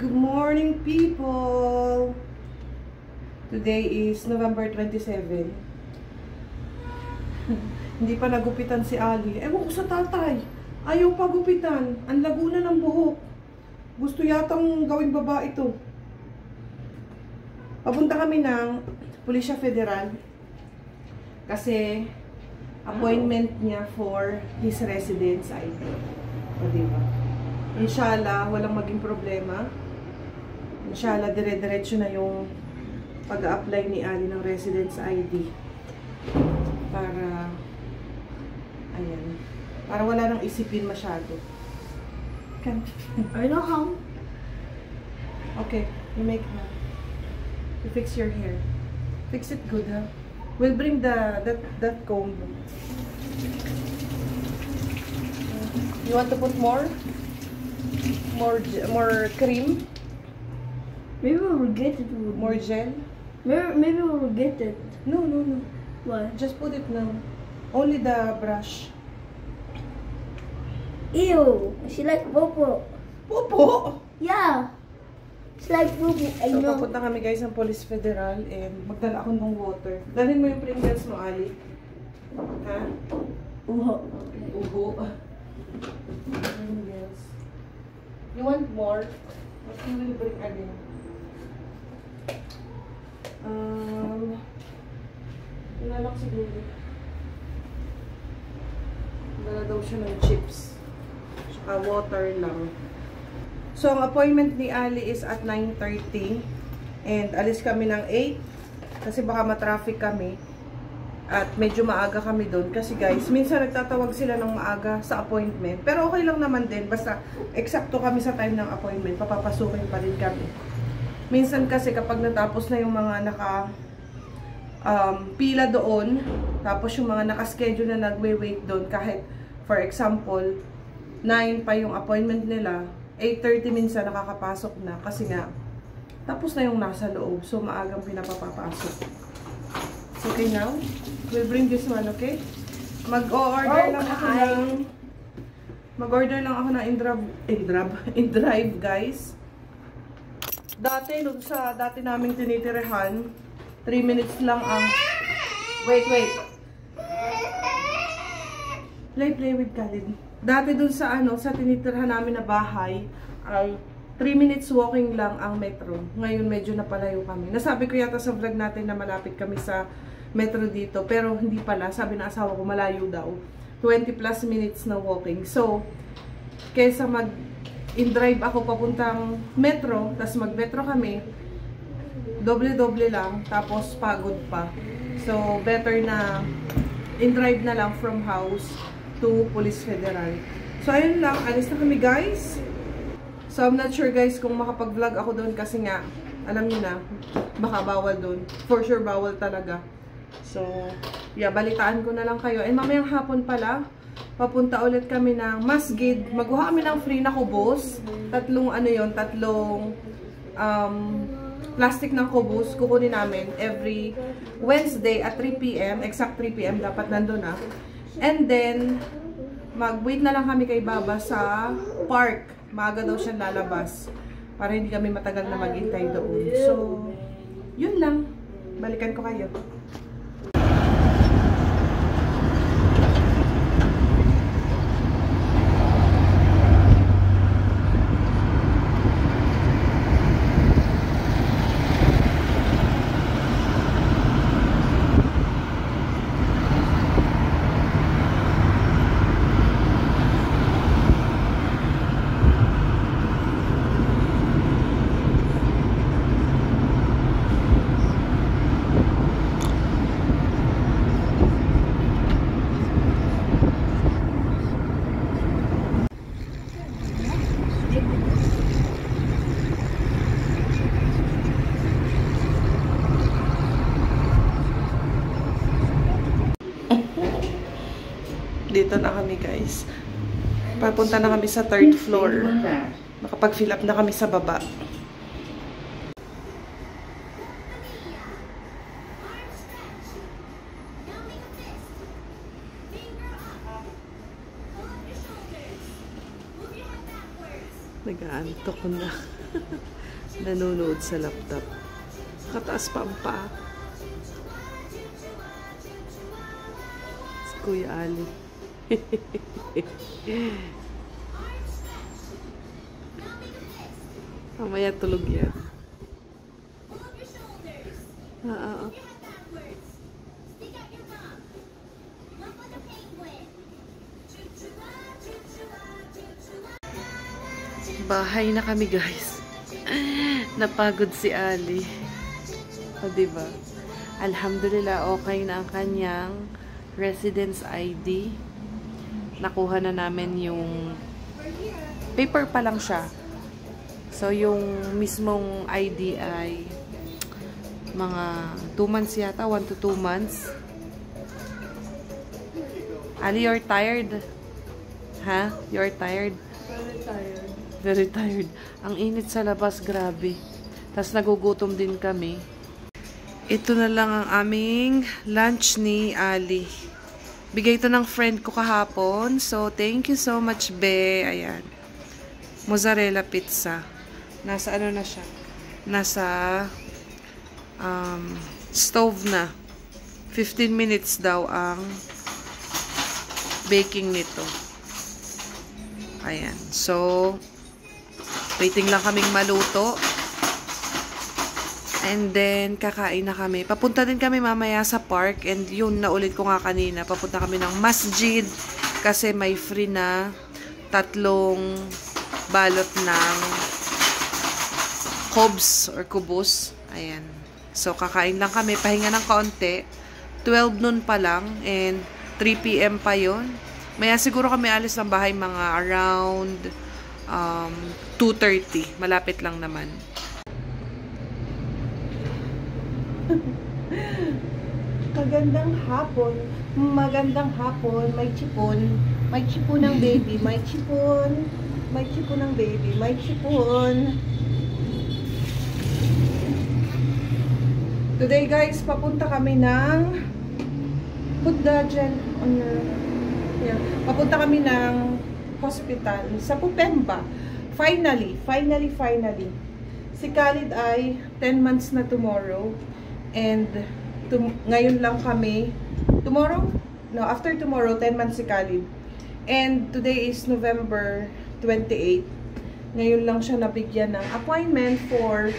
Good morning, people! Today is November 27. Hindi pa nagupitan si Ali. Ewan ko sa tatay. Ayaw pa gupitan. Ang lago na ng buhok. Gusto yatang gawing babae ito. Papunta kami ng Pulisya Federal. Kasi appointment niya for his residence ID. O diba? Inshallah, walang maging problema. Inshallah, dire-diretso na yung pag-a-apply ni Ali ng residence ID. Para, ayan. Para wala nang isipin masyado. I know how. Okay, you make her. You fix your hair. Fix it good, huh? We'll bring that comb. You want to put more cream? Maybe we'll get it. More gel? Maybe we'll get it. No. What? Just put it now. Only the brush. Ew. She like popo. Popo? Yeah. She like popo. I So, know. papunta kami guys ng Police Federal and magdala ako ng water. Dalhin mo yung Pringles mo, Ali. Ha? Uho. Pringles. You want more? What you will bring again? Wala lang siguro. Dala daw siya ng chips. Saka water lang. So, ang appointment ni Ali is at 9:30. And alis kami ng 8. Kasi baka matraffic kami. At medyo maaga kami doon. Kasi guys, minsan nagtatawag sila ng maaga sa appointment. Pero okay lang naman din. Basta eksakto kami sa time ng appointment. Papapasukin pa rin kami. Minsan kasi kapag natapos na yung mga pila doon, tapos yung mga nakaschedule na nagwe-wait doon, kahit for example 9 pa yung appointment nila, 8:30 minsan nakakapasok na kasi nga tapos na yung nasa loob, so maagang pinapapapasok. So okay, now we'll bring this one. Okay, mag-order lang ako ng in-drive guys. Dati naming tinitirahan, 3 minutes lang ang... Wait. Play with Khalid. Dati dun sa sa tinitirhan namin na bahay, ay 3 minutes walking lang ang metro. Ngayon medyo napalayo kami. Nasabi ko yata sa vlog natin na malapit kami sa metro dito, pero hindi pala. Sabi ng asawa ko malayo daw. 20 plus minutes na walking. So, kaysa in-drive ako papuntang metro, tapos mag-metro kami, doble-doble lang, tapos pagod pa. So, better na in-drive na lang from house to Police Federal. So, ayun lang. Alis na kami, guys. So, I'm not sure, guys, kung makapag-vlog ako doon kasi nga, alam niyo na, baka bawal doon. For sure, bawal talaga. So, yeah, balitaan ko na lang kayo. And mamayang hapon pala, papunta ulit kami ng Masjid. Magkuha kami ng free na kubos. Tatlong plastic ng kubos. Kukunin namin every Wednesday at 3 PM. Exact 3 PM dapat nandun na. And then, mag-wait na lang kami kay Baba sa park. Maaga daw siya lalabas. Para hindi kami matagal na maghintay doon. So, yun lang. Balikan ko kayo. Dito na kami, guys. Papunta na kami sa 3rd floor. Nakapag-fill up na kami sa baba. Nag-aantok na. Nanonood sa laptop. Kataas pa ang paa. Si Kuya Ali. Mamaya tulog yan. Bahay na kami, guys. Napagod si Ali. O, diba? Alhamdulillah, okay na ang kanyang residence ID. Nakuha na namin yung paper pa lang siya. So, yung mismong ID ay mga 2 months yata, 1 to 2 months. Ali, you're tired? Ha? You're tired? Very tired. Very tired. Ang init sa labas, grabe. Tapos nagugutom din kami. Ito na lang ang aming lunch ni Ali. Bigay ito ng friend ko kahapon. So, thank you so much, be. Ayan. Mozzarella pizza. Nasa ano na siya? Nasa stove na. 15 minutes daw ang baking nito. Ayan. So, waiting lang kaming maluto. And then, kakain na kami. Papunta din kami mamaya sa park. And yun, naulit ko nga kanina. Papunta kami ng masjid. Kasi may free na 3 balot ng cobs or kubos. Ayan. So, kakain lang kami. Pahinga ng kaunti. 12 noon pa lang. And 3 PM pa yon. Maya siguro kami alis ng bahay mga around 2:30. Malapit lang naman. Magandang hapon. Magandang hapon. May chipon. May chipon ng baby. May chipon. May chipon ng baby. May chipon. Today guys, papunta kami ng put the gel on your... Yeah. Papunta kami ng hospital sa Pupemba. Finally. Si Khalid ay 10 months na tomorrow. And ngayon lang kami. Tomorrow? No, after tomorrow, 10 months si Khalid. And today is November 28. Ngayon lang siya nabigyan ng appointment for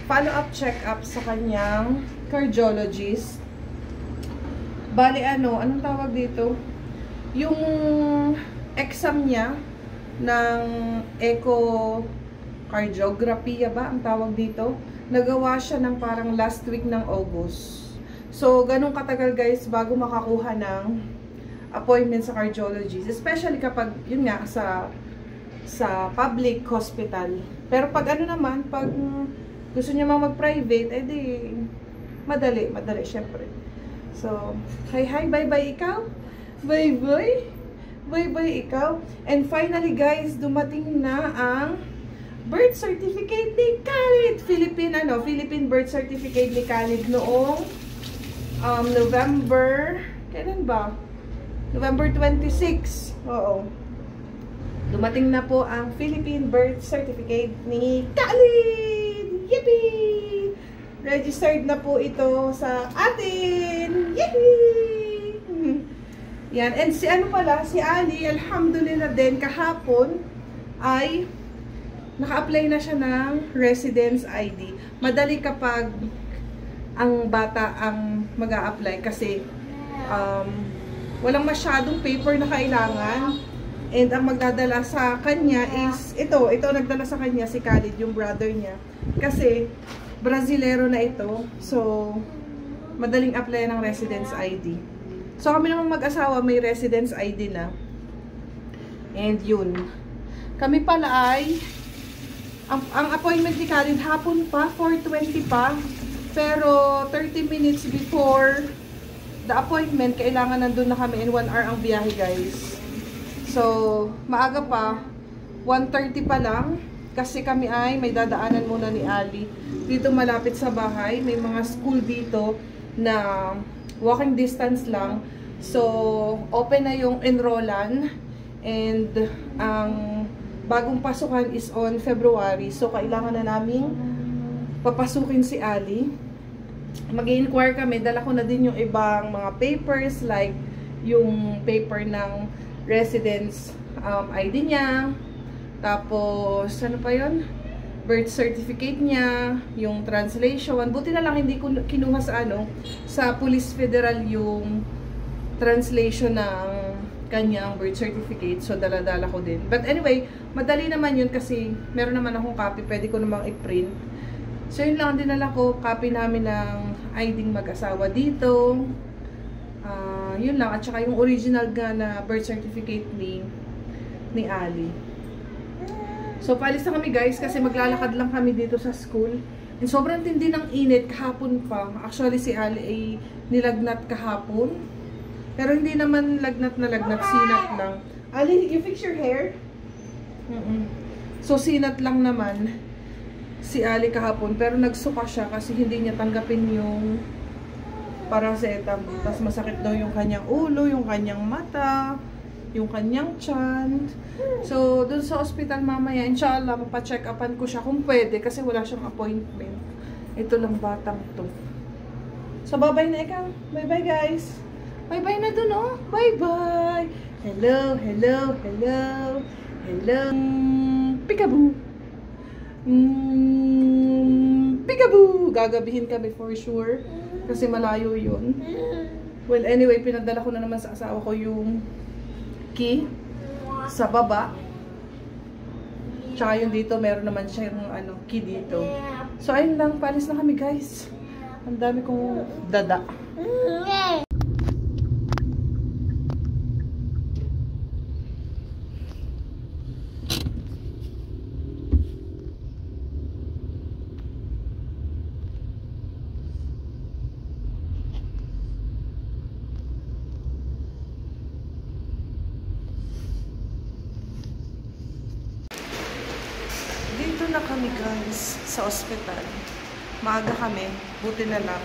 follow-up check-up sa kanyang cardiologist. Bali anong tawag dito? Yung exam niya ng echocardiography ba ang tawag dito? Nagawa siya ng parang last week ng August. So, ganun katagal guys bago makakuha ng appointment sa cardiologist. Especially kapag, yun nga, sa public hospital. Pero pag ano naman, pag gusto niya mag-private, edi madali syempre. So, hi, bye-bye ikaw. Bye-bye ikaw. And finally guys, dumating na ang birth certificate ni Khalid. Philippine birth certificate ni Khalid noong November, kailan ba? November 26. Oo. Dumating na po ang Philippine birth certificate ni Khalid. Yippee! Registered na po ito sa atin. Yippee! Yan. And si si Ali, alhamdulillah din, kahapon ay naka-apply na siya ng residence ID. Madali kapag ang bata ang mag-a-apply kasi walang masyadong paper na kailangan. And ang magdadala sa kanya is ito nagdala sa kanya si Khalid, yung brother niya. Kasi Brazilero na ito. So madaling apply ng residence ID. So kami naman mag-asawa may residence ID na. And yun. Kami pala ay ang appointment ni Khalid hapon pa, 4:20 pa. Pero 30 minutes before the appointment, kailangan nandun na kami in 1 hour ang biyahe guys. So, maaga pa, 1:30 pa lang. Kasi kami ay may dadaanan muna ni Ali. Dito malapit sa bahay, may mga school dito na walking distance lang. So, open na yung enrollan. And ang bagong pasukan is on February. So, kailangan na naming papasukin si Ali. Mag-i-inquire kami. Dala ko na din yung ibang mga papers, like yung paper ng residence ID niya. Tapos, ano pa yun? Birth certificate niya, yung translation. Buti na lang hindi ko kinuha sa sa Police Federal yung translation ng kanyang birth certificate. So, dala-dala ko din. But anyway, madali naman yun kasi meron naman akong copy. Pwede ko namang i-print. So, yun lang dinala ko. Copy namin ng ID mag-asawa dito. Yun lang. At saka yung original na birth certificate ni Ali. So, paalis na kami guys kasi maglalakad lang kami dito sa school. And sobrang tindi ng init kahapon pa. Actually, si Ali ay nilagnat kahapon. Pero hindi naman lagnat na lagnat, sinat lang. Ali, you fix your hair? So, sinat lang naman si Ali kahapon. Pero nagsuka siya kasi hindi niya tanggapin yung paracetamol. Tapos masakit daw yung kanyang ulo, yung kanyang mata, yung kanyang tiyan. So, dun sa hospital mamaya, inshallah, mapacheck upan ko siya kung pwede kasi wala siyang appointment. Ito lang batang to. So, bye-bye na ikaw. Bye-bye guys. Bye-bye na dun, oh. Bye-bye. Hello, hello, hello. Hello. Peekaboo. Peekaboo. Gagabihin kami for sure. Kasi malayo yun. Well, anyway, pinadala ko na naman sa asawa ko yung key sa baba. Tsaka yung dito, meron naman siya yung key dito. So, ayun lang. Palis na kami, guys. Ang dami kong dada. Dito na kami guys sa ospital. Maaga kami, buti na lang.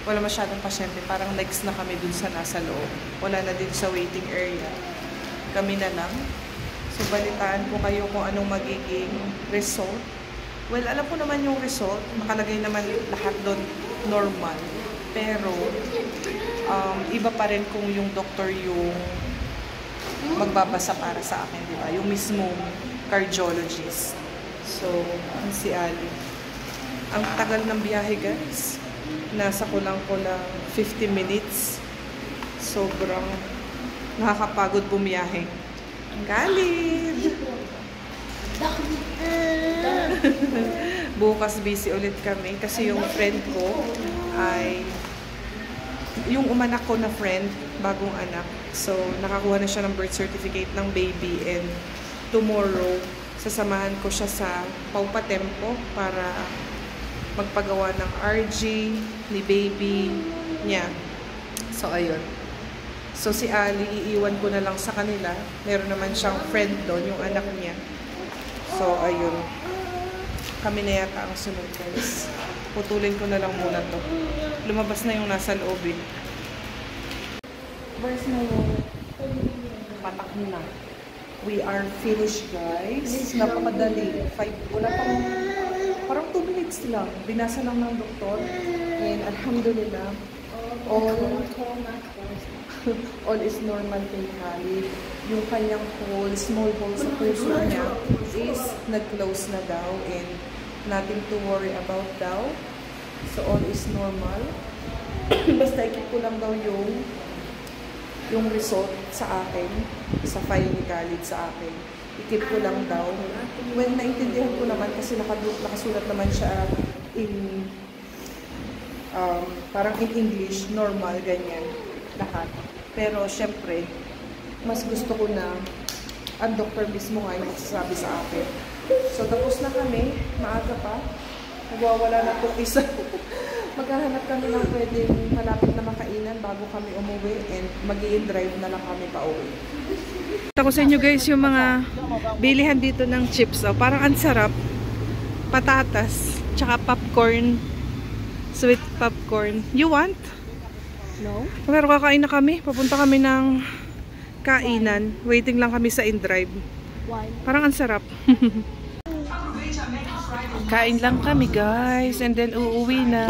Wala masyadong pasyente, parang next na kami dun sa nasa loob. Wala na din sa waiting area. Kami na lang. So balitaan ko kayo kung anong magiging result. Well, alam ko naman yung result. Nakalagay naman lahat doon normal. Pero iba pa rin kung yung doctor yung magbabasa para sa akin, di ba? Yung mismong cardiologist. So, si Ali. Ang tagal ng biyahe, guys. Nasa kulang-kulang 50 minutes. Sobrang nakakapagod bumiyahe. Ang galid! Bukas busy ulit kami kasi yung friend ko ay yung umanak ko na friend, bagong anak. So, nakakuha na siya ng birth certificate ng baby and tomorrow, sasamahan ko siya sa Paupatempo para magpagawa ng RG ni baby niya. So, ayun. So, si Ali, iiwan ko na lang sa kanila. Meron naman siyang friend doon, yung anak niya. So, ayun. Kami na yata ang sunod, guys. Putulin ko na lang muna to. Lumabas na yung nasa loob eh. Where's na yung patak na? We are finished, guys. Napakadali. Wala pang, parang 2 minutes lang. Binasa lang ng doktor. And alhamdulillah, all is normal kay Khalid. Yung kanyang hole, small hole sa puso niya is nag-close na daw and nothing to worry about daw. So all is normal. Basta ikip ko lang daw yung result sa akin, sa file ni Khalid sa akin. Ikip ko lang daw. Well, naintindihan ko naman kasi nakasulat naman siya in parang in English, normal, ganyan, lahat. Pero, syempre, mas gusto ko na ang doktor mismo nga yung magsasabi sa akin. So, tapos na kami, maaga pa. Nagwawala na itong isa. Maghahanap kami ng pwedeng malapit na makainan bago kami umuwi and mag-i-drive na lang kami pa uwi. Ito ko sa inyo guys yung mga bilihan dito ng chips. Oh. Parang ang sarap. Patatas, tsaka popcorn. Sweet popcorn. You want? No? Pero kakain na kami. Papunta kami ng kainan. Waiting lang kami sa in-drive. One. Parang ang sarap. Kain lang kami guys and then uuwi na.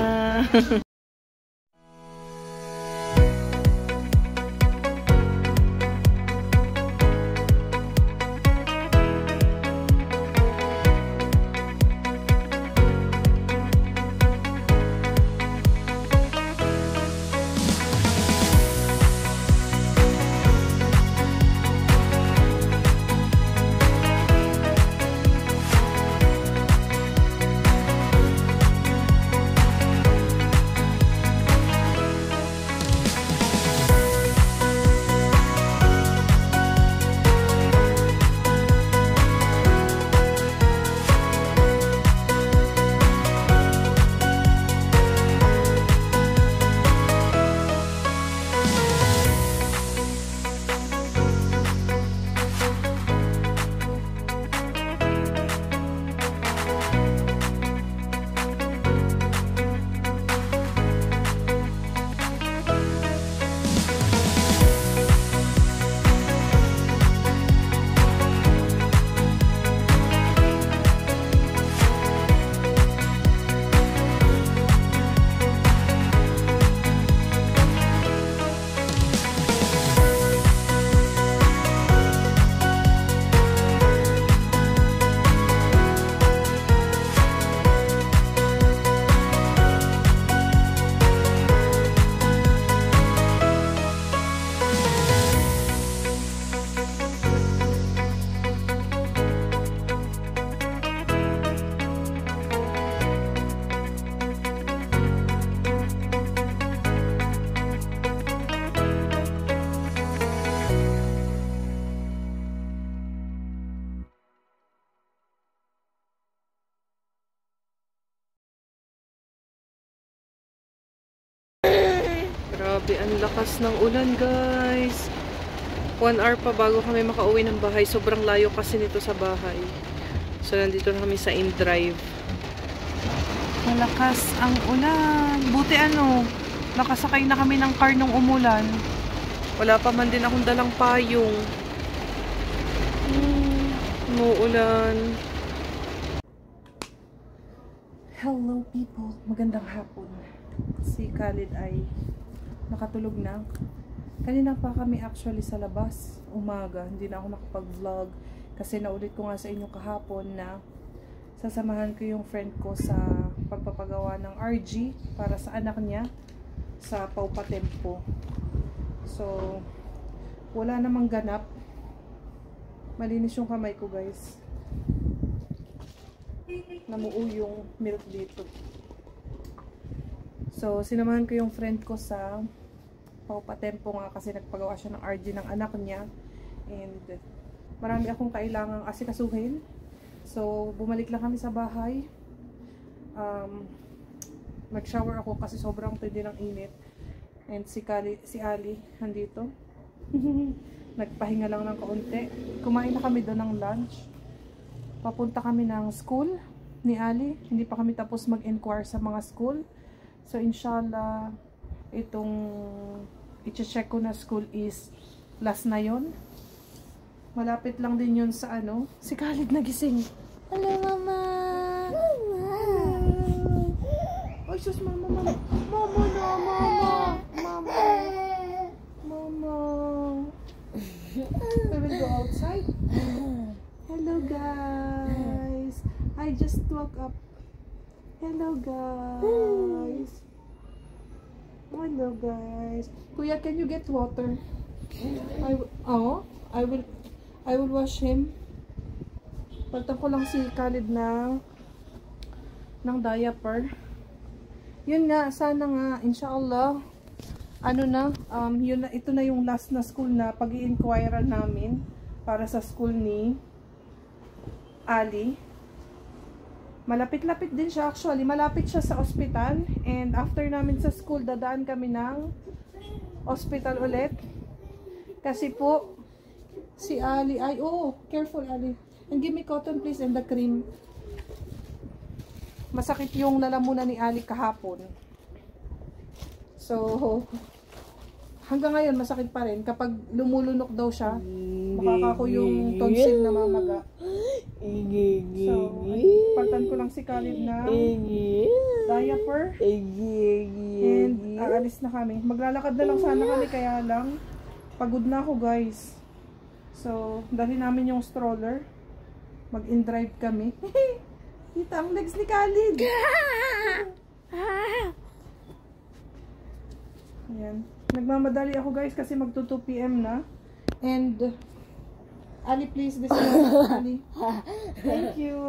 Grabe, ang lakas ng ulan guys. 1 hour pa bago kami makauwi ng bahay. Sobrang layo kasi nito sa bahay. So, nandito na kami sa InDrive. Malakas ang ulan. Buti nakasakay na kami ng car nung umulan. Wala pa man din akong dalang payong. Umuulan. Hello people. Magandang hapon. Si Khalid ay nakatulog na. Kanina pa kami actually sa labas, umaga. Hindi na ako nakapag-vlog kasi naulit ko nga sa inyo kahapon na sasamahan ko yung friend ko sa pagpapagawa ng RG para sa anak niya sa Paupatempo. So, wala namang ganap. Malinis yung kamay ko guys. Namuo yung milk dito. So, sinamahan ko yung friend ko sa Paupatempo nga kasi nagpagawa siya ng RG ng anak niya. And marami akong kailangang asikasuhin. So, bumalik lang kami sa bahay. Nag-shower ako kasi sobrang tindi ng init. And si Ali, nandito. Nagpahinga lang ng kaunti. Kumain na kami doon ng lunch. Papunta kami ng school ni Ali. Hindi pa kami tapos mag-inquire sa mga school. So, inshallah, itong i-check ko na school is last na yon. Malapit lang din yun sa si Khalid nagising. Hello, Mama! Ay, sus, Mama, Mama! Mama na, Mama! Mama! Mama! We will go outside. Hello, guys! I just woke up. Hello, guys! Hello, guys! Kuya, can you get water? I will wash him. Pagtan ko lang si Khalid ng diaper. Yun nga, sana nga, inshallah, ito na yung last na school na pag-i-inquire namin para sa school ni Ali. Malapit-lapit din siya actually. Malapit siya sa ospital. And after namin sa school, dadaan kami ng ospital ulit. Kasi po, si Ali ay, careful Ali. And give me cotton please and the cream. Masakit yung lalamunan ni Ali kahapon. So, hanggang ngayon masakit pa rin. Kapag lumulunok daw siya, makaka ko yung tonsil na mamaga. So, palitan ko lang si Khalid na diaper. And aalis na kami. Maglalakad na lang sana kami, kaya lang pagod na ako guys. So, dali namin yung stroller. Mag-in-drive kami. Kita ang legs ni Khalid. Ayan. Nagmamadali ako guys kasi magto 2 PM na. And Ali, please, this one. Ali. Thank you.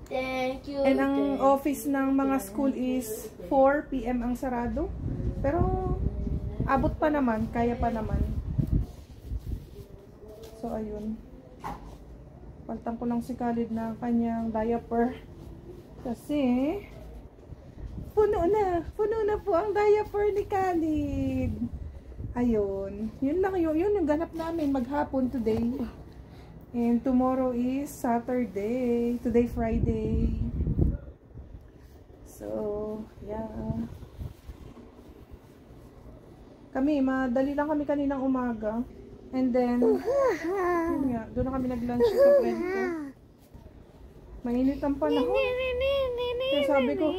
Thank you. And ang office ng mga school is 4 PM ang sarado. Pero abot pa naman, kaya pa naman. So ayun. Paltan ko lang si Khalid na kanyang diaper. Kasi puno na po ang diaper ni Khalid. Ayun. Yun lang yun yung ganap namin maghapon today. And tomorrow is Saturday. Today Friday. So, yeah. Kami, madali lang kami kaninang umaga. And then, yun nga, doon na kami nag-lunch sa friend ko. Mainit ang panahon. Kaya sabi ko,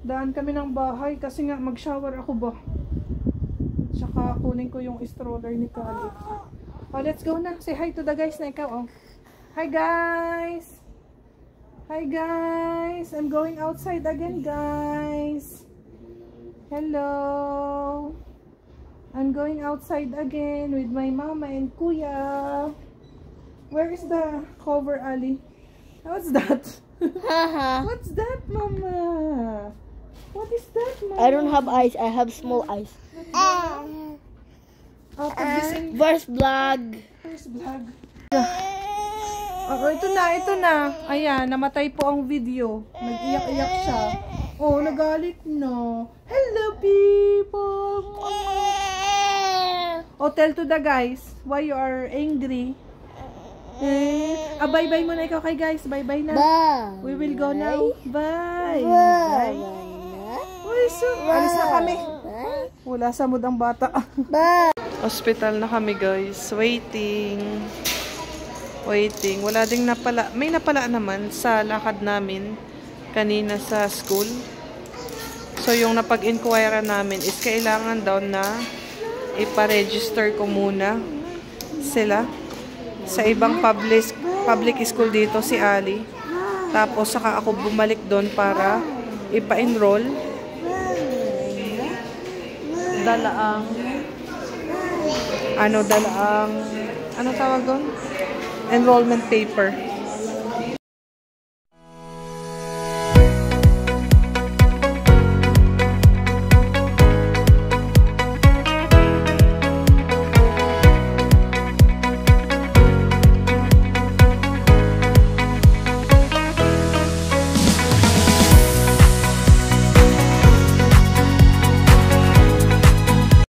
daan kami ng bahay kasi nga mag-shower ako ba. Tsaka kunin ko yung stroller ni Khalid. Oh, let's go na. Say hi to the guys na ikaw, oh. Hi guys! Hi guys! I'm going outside again, guys. Hello! I'm going outside again with my mama and kuya. Where is the cover, Ali? What's that? What's that, mama? What is that, mama? I don't have eyes. I have small eyes. Oh, pagising. First vlog. First vlog. Oh, ito na. Ayan, namatay po ang video. Nag-iyak-iyak siya. Oh, nagalit na. Hello, people! Oh, tell to the guys why you are angry. Bye-bye muna ikaw kay guys. Bye-bye na. Bye. We will go now. Bye. Bye. Uy, so, alis na kami. Wala sa mood ang bata. Bye. Hospital na kami guys. Waiting. Wala ding napala. May napala naman sa lakad namin kanina sa school. So yung napag-inquire namin is kailangan daw na ipa-register ko muna sila sa ibang public school dito si Ali. Tapos saka ako bumalik doon para ipa-enroll. Dalaang ano tawag doon? Enrollment paper.